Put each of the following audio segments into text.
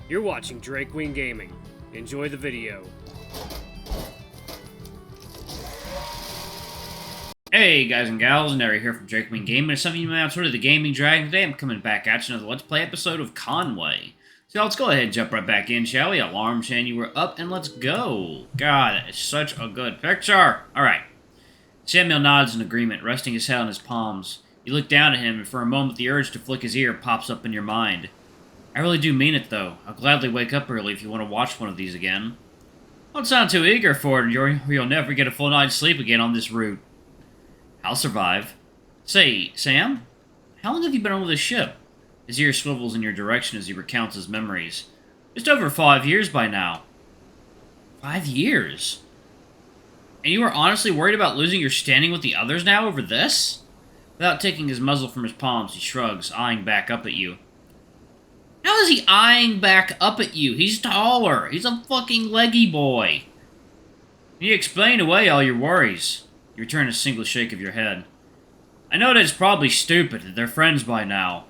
You're watching Drake Wing Gaming. Enjoy the video. Hey guys and gals, Neri here from Drake Wing Gaming. As some of you may have heard of the Gaming Dragon, today I'm coming back at you another Let's Play episode of Conway. So let's go ahead and jump right back in, shall we? Alarm chain, you were up, and let's go. God, it's such a good picture. Alright. Samuel nods in agreement, resting his head on his palms. You look down at him, and for a moment the urge to flick his ear pops up in your mind. I really do mean it, though. I'll gladly wake up early if you want to watch one of these again. Don't sound too eager for it, or you'll never get a full night's sleep again on this route. I'll survive. Say, Sam? How long have you been on this ship? His ear swivels in your direction as he recounts his memories. Just over 5 years by now. 5 years? And you are honestly worried about losing your standing with the others now over this? Without taking his muzzle from his palms, he shrugs, eyeing back up at you. How is he eyeing back up at you? He's taller. He's a fucking leggy boy. You explain away all your worries. You return a single shake of your head. I know that it's probably stupid that they're friends by now.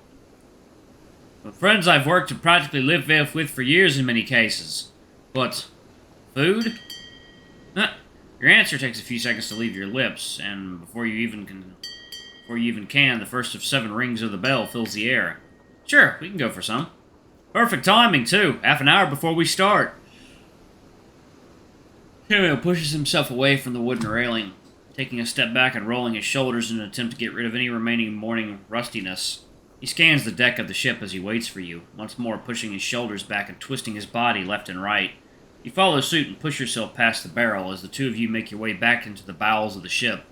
But friends I've worked and practically lived with for years in many cases. But, food? Your answer takes a few seconds to leave your lips, and before you even can, the first of 7 rings of the bell fills the air. Sure, we can go for some. Perfect timing, too. Half an hour before we start. Samuel pushes himself away from the wooden railing, taking a step back and rolling his shoulders in an attempt to get rid of any remaining morning rustiness. He scans the deck of the ship as he waits for you, once more pushing his shoulders back and twisting his body left and right. You follow suit and push yourself past the barrel as the two of you make your way back into the bowels of the ship.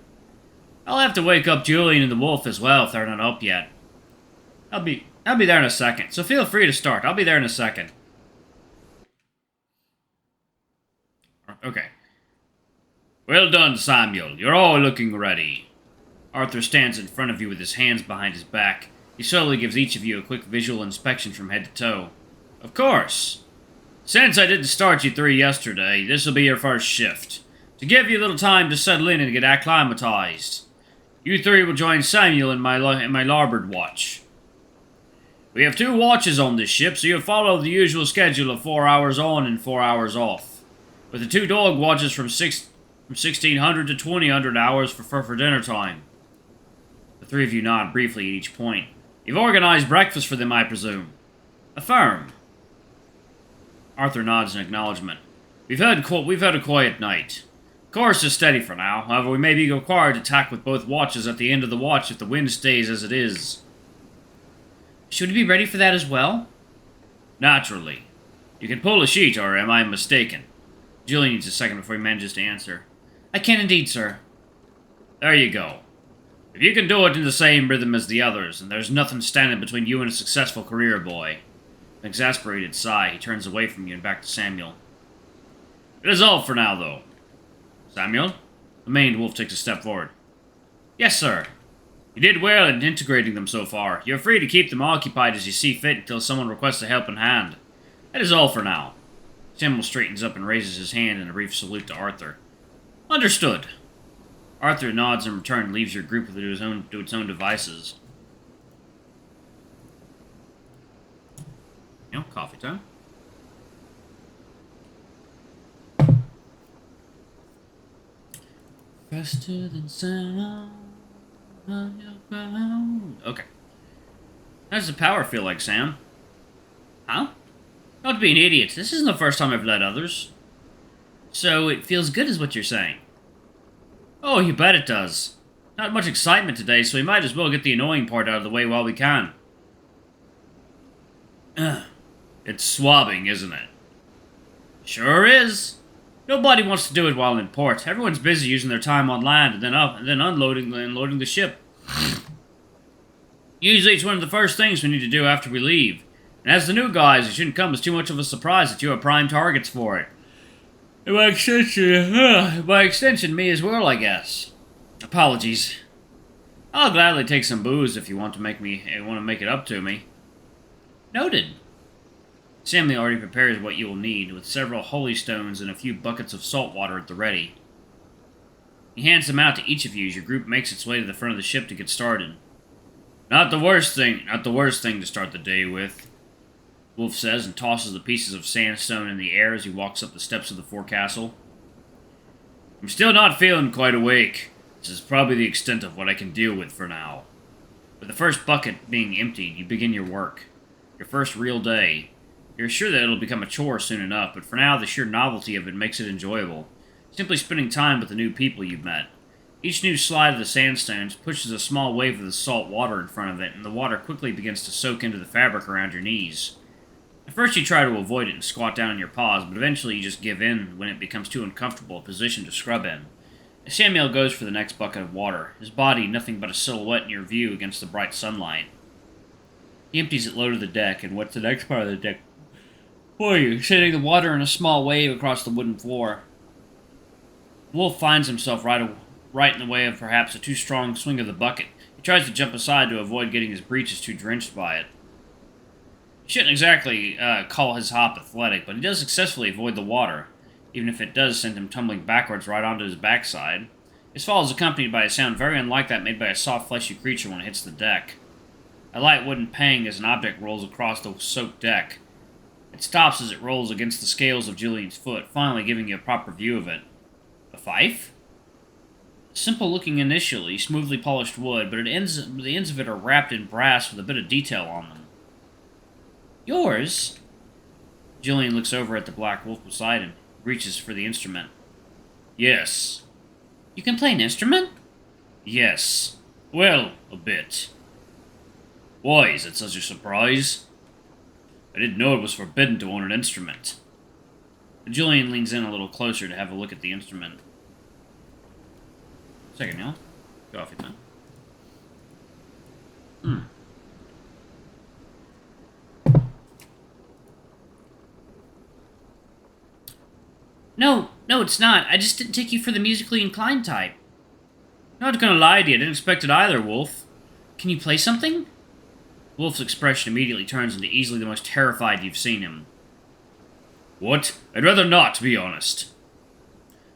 I'll have to wake up Julian and the wolf as well if they're not up yet. I'll be there in a second, so feel free to start. I'll be there in a second. Okay. Well done, Samuel. You're all looking ready. Arthur stands in front of you with his hands behind his back. He slowly gives each of you a quick visual inspection from head to toe. Of course. Since I didn't start you 3 yesterday, this will be your first shift. To give you a little time to settle in and get acclimatized. You 3 will join Samuel in my larboard watch. We have 2 watches on this ship, so you'll follow the usual schedule of 4 hours on and 4 hours off. With the 2 dog watches from 1600 to 2000 hours for dinner time. The 3 of you nod briefly at each point. You've organized breakfast for them, I presume. Affirm. Arthur nods in acknowledgement. We've had a quiet night. Course is steady for now, however we may be required to tack with both watches at the end of the watch if the wind stays as it is. Should we be ready for that as well? Naturally. You can pull a sheet, or am I mistaken? Julian needs a second before he manages to answer. I can indeed, sir. There you go. If you can do it in the same rhythm as the others, and there's nothing standing between you and a successful career, boy. An exasperated sigh, he turns away from you and back to Samuel. It is all for now, though. Samuel? The maned wolf takes a step forward. Yes, sir. You did well in integrating them so far. You're free to keep them occupied as you see fit until someone requests a helping hand. That is all for now. Samuel straightens up and raises his hand in a brief salute to Arthur. Understood. Arthur nods in return and leaves your group to its own devices. You know, coffee time. Faster than sound. Okay. How does the power feel like, Sam? Huh? Not to be an idiot. This isn't the first time I've led others. So it feels good is what you're saying. Oh, you bet it does. Not much excitement today, so we might as well get the annoying part out of the way while we can. It's swabbing, isn't it? Sure is. Nobody wants to do it while in port. Everyone's busy using their time on land and then unloading and loading the ship. Usually it's one of the first things we need to do after we leave. And as the new guys, it shouldn't come as too much of a surprise that you are prime targets for it. And by extension, me as well, I guess. Apologies. I'll gladly take some booze if you want to make it up to me. Noted. Samuel already prepares what you will need, with several holy stones and a few buckets of salt water at the ready. He hands them out to each of you as your group makes its way to the front of the ship to get started. Not the worst thing to start the day with. Wolf says and tosses the pieces of sandstone in the air as he walks up the steps of the forecastle. I'm still not feeling quite awake. This is probably the extent of what I can deal with for now. With the first bucket being emptied, you begin your work. Your first real day. You're sure that it'll become a chore soon enough, but for now, the sheer novelty of it makes it enjoyable. Simply spending time with the new people you've met. Each new slide of the sandstones pushes a small wave of the salt water in front of it, and the water quickly begins to soak into the fabric around your knees. At first you try to avoid it and squat down on your paws, but eventually you just give in when it becomes too uncomfortable a position to scrub in. As Samuel goes for the next bucket of water, his body nothing but a silhouette in your view against the bright sunlight. He empties it low to the deck and wets the next part of the deck for you, sending the water in a small wave across the wooden floor. Wolf finds himself right in the way of perhaps a too strong swing of the bucket. He tries to jump aside to avoid getting his breeches too drenched by it. He shouldn't exactly call his hop athletic, but he does successfully avoid the water, even if it does send him tumbling backwards right onto his backside. His fall is accompanied by a sound very unlike that made by a soft, fleshy creature when it hits the deck. A light wooden pang as an object rolls across the soaked deck. It stops as it rolls against the scales of Julian's foot, finally giving you a proper view of it. A fife? Simple looking initially, smoothly polished wood, but the ends of it are wrapped in brass with a bit of detail on them. Yours? Julian looks over at the black wolf beside him, reaches for the instrument. Yes. You can play an instrument? Yes. Well, a bit. Why, is it such a surprise? I didn't know it was forbidden to own an instrument. Julian leans in a little closer to have a look at the instrument. Second, y'all. Coffee time. No, it's not. I just didn't take you for the musically inclined type. Not gonna lie to you, I didn't expect it either, Wolf. Can you play something? Wolf's expression immediately turns into easily the most terrified you've seen him. What? I'd rather not, to be honest.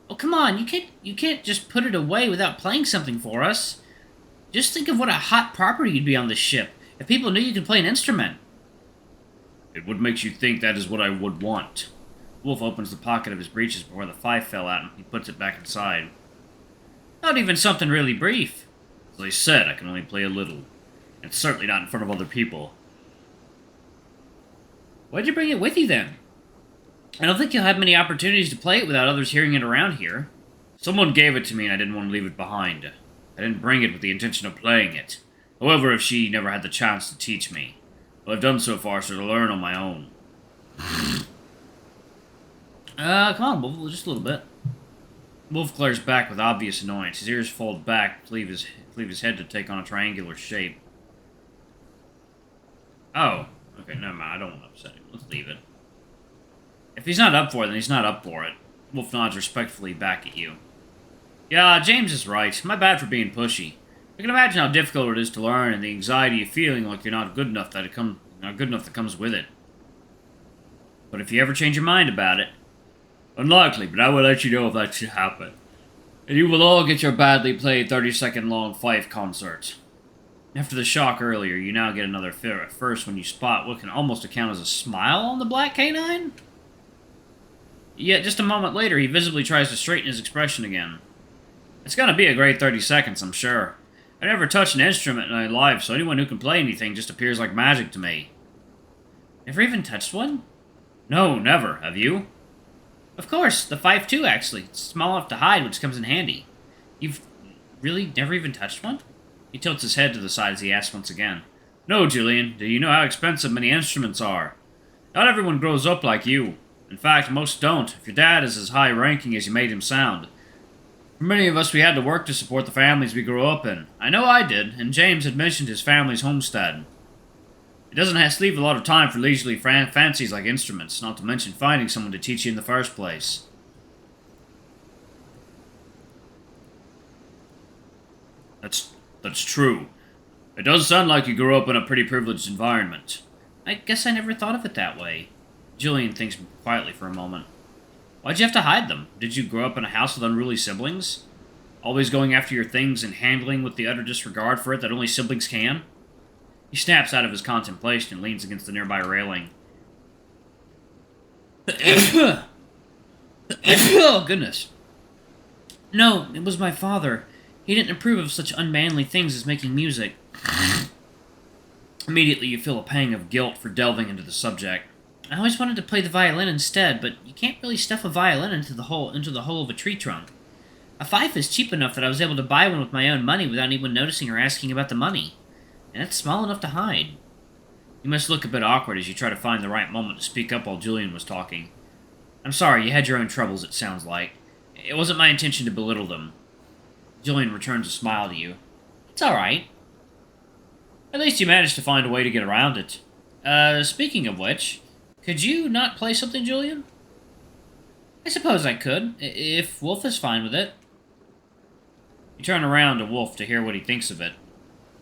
Oh, come on, you can't just put it away without playing something for us. Just think of what a hot property you'd be on this ship, if people knew you could play an instrument. And what makes you think that is what I would want? Wolf opens the pocket of his breeches before the fife fell out and he puts it back inside. Not even something really brief. As I said, I can only play a little. And certainly not in front of other people. Why'd you bring it with you, then? I don't think you'll have many opportunities to play it without others hearing it around here. Someone gave it to me and I didn't want to leave it behind. I didn't bring it with the intention of playing it. However, if she never had the chance to teach me, well, I've done so far, so to learn on my own. Come on, Wolf, just a little bit. Wolf glares back with obvious annoyance. His ears fold back to leave his head to take on a triangular shape. Oh, okay, never mind. I don't want to upset him. Let's leave it. If he's not up for it, then he's not up for it. Wolf nods respectfully back at you. Yeah, James is right. My bad for being pushy. I can imagine how difficult it is to learn and the anxiety of feeling like you're not good enough that comes with it. But if you ever change your mind about it, unlikely, but I will let you know if that should happen. And you will all get your badly played 30-second long fife concert. After the shock earlier, you now get another fear at first when you spot what can almost account as a smile on the black canine. Yet just a moment later, he visibly tries to straighten his expression again. It's gonna be a great 30 seconds, I'm sure. I never touched an instrument in my life, so anyone who can play anything just appears like magic to me. Never even touched one? No, never. Have you? Of course, the fife too, actually. It's small enough to hide, which comes in handy. You've really never even touched one? He tilts his head to the side as he asks once again. No, Julian. Do you know how expensive many instruments are? Not everyone grows up like you. In fact, most don't, if your dad is as high-ranking as you made him sound. For many of us, we had to work to support the families we grew up in. I know I did, and James had mentioned his family's homestead. It doesn't have to leave a lot of time for leisurely fancies like instruments, not to mention finding someone to teach you in the first place. That's true. It does sound like you grew up in a pretty privileged environment. I guess I never thought of it that way. Julian thinks quietly for a moment. Why'd you have to hide them? Did you grow up in a house with unruly siblings? Always going after your things and handling with the utter disregard for it that only siblings can? He snaps out of his contemplation and leans against the nearby railing. Oh, goodness. No, it was my father. He didn't approve of such unmanly things as making music. Immediately, you feel a pang of guilt for delving into the subject. I always wanted to play the violin instead, but you can't really stuff a violin into the hole of a tree trunk. A fife is cheap enough that I was able to buy one with my own money without anyone noticing or asking about the money. And it's small enough to hide. You must look a bit awkward as you try to find the right moment to speak up while Julian was talking. I'm sorry, you had your own troubles, it sounds like. It wasn't my intention to belittle them. Julian returns a smile to you. It's alright. At least you managed to find a way to get around it. Speaking of which, could you not play something, Julian? I suppose I could, if Wolf is fine with it. You turn around to Wolf to hear what he thinks of it.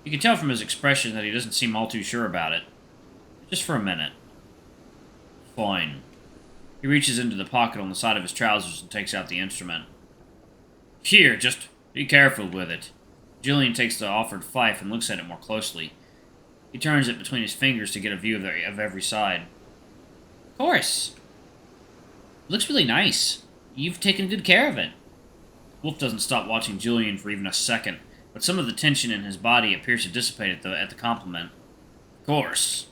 You can tell from his expression that he doesn't seem all too sure about it. Just for a minute. Fine. He reaches into the pocket on the side of his trousers and takes out the instrument. Here, just be careful with it. Julian takes the offered fife and looks at it more closely. He turns it between his fingers to get a view of every side. Of course. It looks really nice. You've taken good care of it. Wolf doesn't stop watching Julian for even a second, but some of the tension in his body appears to dissipate at the compliment. Of course.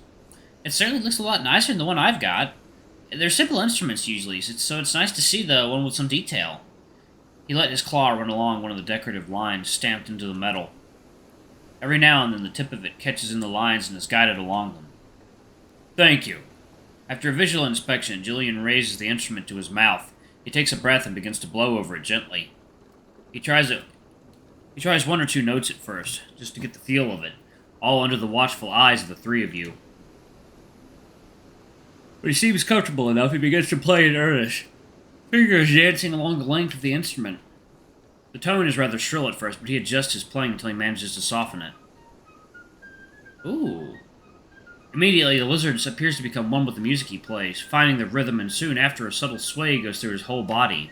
It certainly looks a lot nicer than the one I've got. They're simple instruments usually, so it's nice to see the one with some detail. He let his claw run along one of the decorative lines stamped into the metal. Every now and then the tip of it catches in the lines and is guided along them. Thank you. After a visual inspection, Julian raises the instrument to his mouth. He takes a breath and begins to blow over it gently. He tries one or two notes at first, just to get the feel of it, all under the watchful eyes of the three of you. When he seems comfortable enough, he begins to play in earnest, fingers dancing along the length of the instrument. The tone is rather shrill at first, but he adjusts his playing until he manages to soften it. Ooh. Immediately, the lizard appears to become one with the music he plays, finding the rhythm, and soon after a subtle sway goes through his whole body.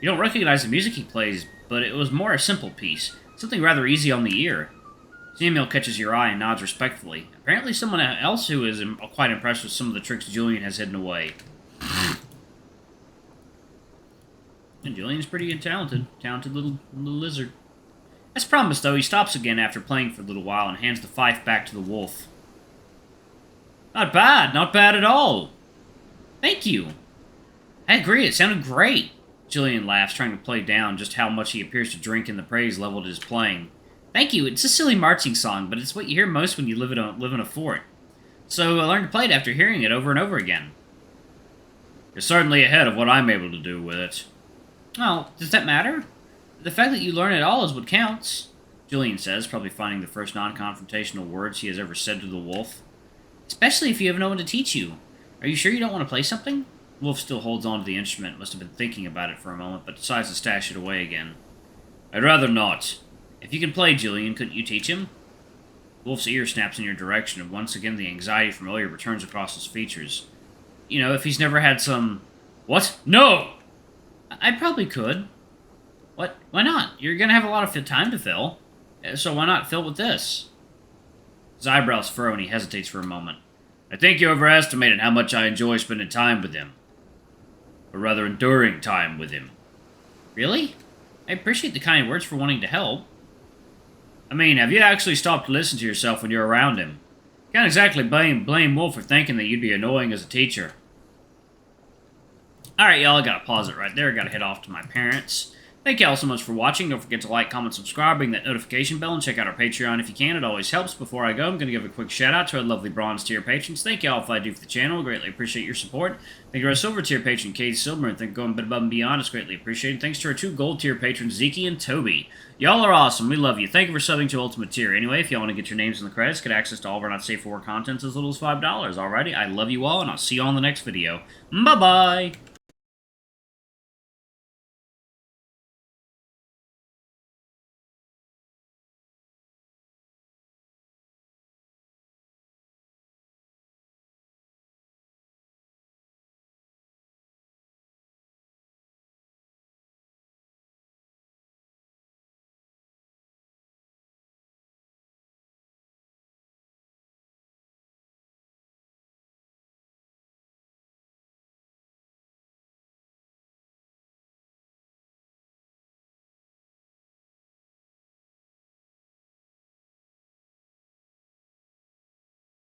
You don't recognize the music he plays, but it was more a simple piece, something rather easy on the ear. Samuel catches your eye and nods respectfully. Apparently someone else who is quite impressed with some of the tricks Julian has hidden away. And Julian's pretty talented. Talented little lizard. As promised, though, he stops again after playing for a little while and hands the fife back to the wolf. Not bad at all. Thank you. I agree, it sounded great. Julian laughs, trying to play down just how much he appears to drink in the praise leveled at his playing. Thank you, it's a silly marching song, but it's what you hear most when you live in a fort. So I learned to play it after hearing it over and over again. You're certainly ahead of what I'm able to do with it. Oh, does that matter? The fact that you learn it all is what counts, Julian says, probably finding the first non-confrontational words he has ever said to the wolf. Especially if you have no one to teach you. Are you sure you don't want to play something? Wolf still holds on to the instrument, must have been thinking about it for a moment, but decides to stash it away again. I'd rather not. If you can play, Julian, couldn't you teach him? Wolf's ear snaps in your direction, and once again the anxiety from earlier returns across his features. You know, if he's never had some... What? No! I probably could. What? Why not? You're gonna have a lot of time to fill. So why not fill with this? His eyebrows furrow and he hesitates for a moment. I think you overestimated how much I enjoy spending time with him. Or rather, enduring time with him. Really? I appreciate the kind words for wanting to help. I mean, have you actually stopped to listen to yourself when you're around him? Can't exactly blame Wolf for thinking that you'd be annoying as a teacher. Alright, y'all, I gotta pause it right there. I gotta head off to my parents. Thank y'all so much for watching. Don't forget to like, comment, subscribe, ring that notification bell, and check out our Patreon if you can. It always helps. Before I go, I'm going to give a quick shout out to our lovely bronze tier patrons. Thank y'all if I do for the channel. Greatly appreciate your support. Thank you to our silver tier patron, Katie Silver, and thank you for going above and beyond. It's greatly appreciated. Thanks to our two gold tier patrons, Zeke and Toby. Y'all are awesome. We love you. Thank you for subbing to Ultimate Tier. Anyway, if y'all want to get your names in the credits, get access to all of our not safe for work contents as little as $5. Alrighty, I love you all, and I'll see you all in the next video. Bye-bye!